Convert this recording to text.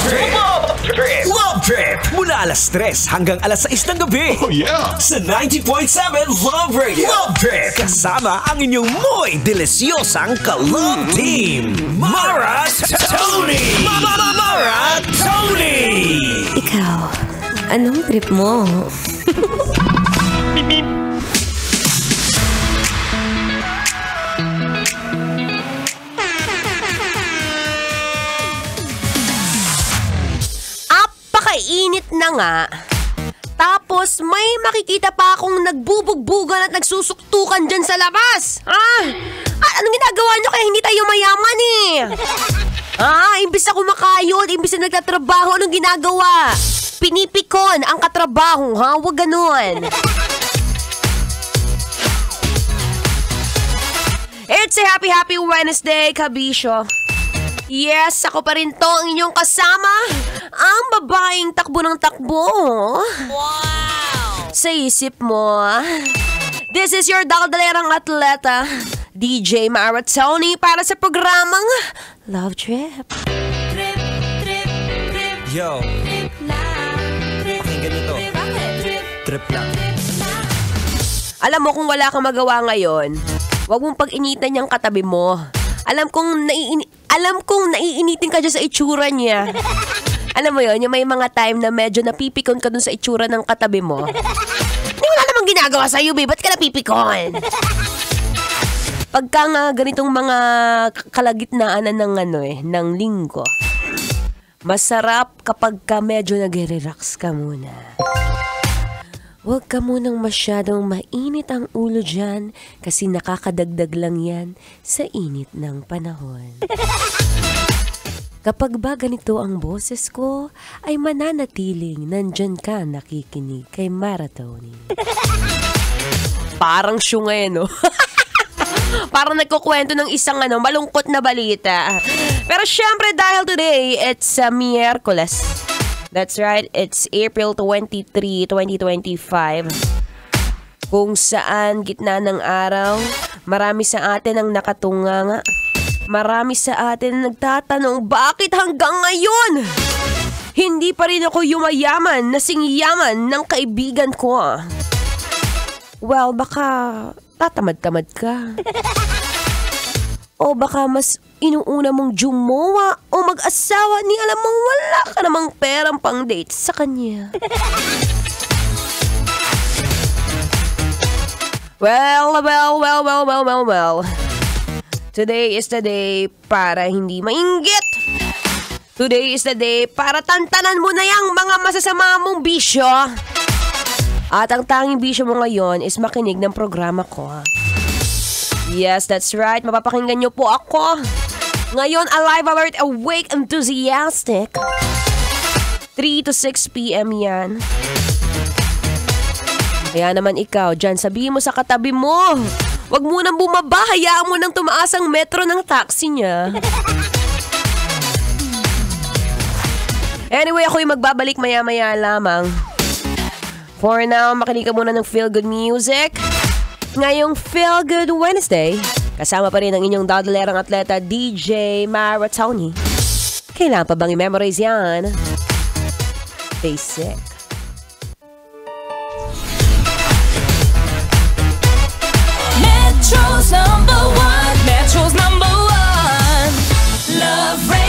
Love Trip! Mula alas 3 hanggang alas 6 ng gabi. Oh yeah! Sa 90.7 Love Radio. Love Trip! Kasama ang inyong muy delisyosang ka-love team. Mara Tony! Mara Tony! Ikaw, anong trip mo? Apakainit na nga. Tapos may makikita pa akong nagbubugbugan at nagsusuktukan dyan sa labas. Anong ginagawa nyo kaya hindi tayo mayaman eh? Imbis na kumakayod, imbis na nagtatrabaho, anong ginagawa? Pinipikon ang katrabaho, ha? Huwag ganun. It's a happy Wednesday, kabisyo. Yes, ako pa rin to ang inyong kasama, ang babaeng takbo ng takbo. Wow! Sa isip mo, this is your daldalerang atleta, DJ Mara Tony, para sa programang Love Trip. Yo! Pakinggan nito. Trip lang. Alam mo kung wala kang magawa ngayon, huwag mong pag-initan niyang katabi mo. Alam kong naiinitin ka dyan sa itsura niya. Alam mo yun, yung may mga time na medyo napipikon ka dun sa itsura ng katabi mo. Hindi wala namang ginagawa sa'yo, babe. Ba't ka napipikon? Pagka nga ganitong mga kalagitnaan ng linggo, masarap kapag ka medyo nag-relax ka muna. Huwag ka munang masyadong mainit ang ulo dyan kasi nakakadagdag lang yan sa init ng panahon. Kapag ba ganito ang boses ko, ay mananatiling nandyan ka nakikinig kay Mara Tony. Parang syungay, no? Parang nagkukwento ng isang malungkot na balita. Pero syempre dahil today, it's Miyerkules. That's right, it's April 23, 2025. Kung saan gitna ng araw, marami sa atin ang nakatunganga. Marami sa atin ang nagtatanong, bakit hanggang ngayon? Hindi pa rin ako yumayaman na singyaman ng kaibigan ko. Well, baka tatamad-tamad ka. O baka mas inuuna mong jumowa o mag-asawa ni alam mong wala ka namang perang pang-date sa kanya. Well. Today is the day para hindi mainggit. Today is the day para tantanan mo na yung mga masasama mong bisyo. At ang tanging bisyo mo ngayon is makinig ng programa ko. Yes, that's right. Mapapakinggan niyo po ako. Ngayon, Alive Alert, Awake, Enthusiastic. 3 to 6 p.m. yan. Kaya naman ikaw, dyan, sabihin mo sa katabi mo. Huwag mo nang bumaba, hayaan mo nang tumaas ang metro ng taxi niya. Anyway, ako'y magbabalik maya-maya lamang. For now, makinig ka muna ng Feel Good Music. Ngayong Feel Good Wednesday, kasama pa rin ang inyong dadalerang atleta, DJ Mara Tony. Kailangan pa bang i-memorize yan? Basic. Metro's number one. Metro's number one. Love Radio.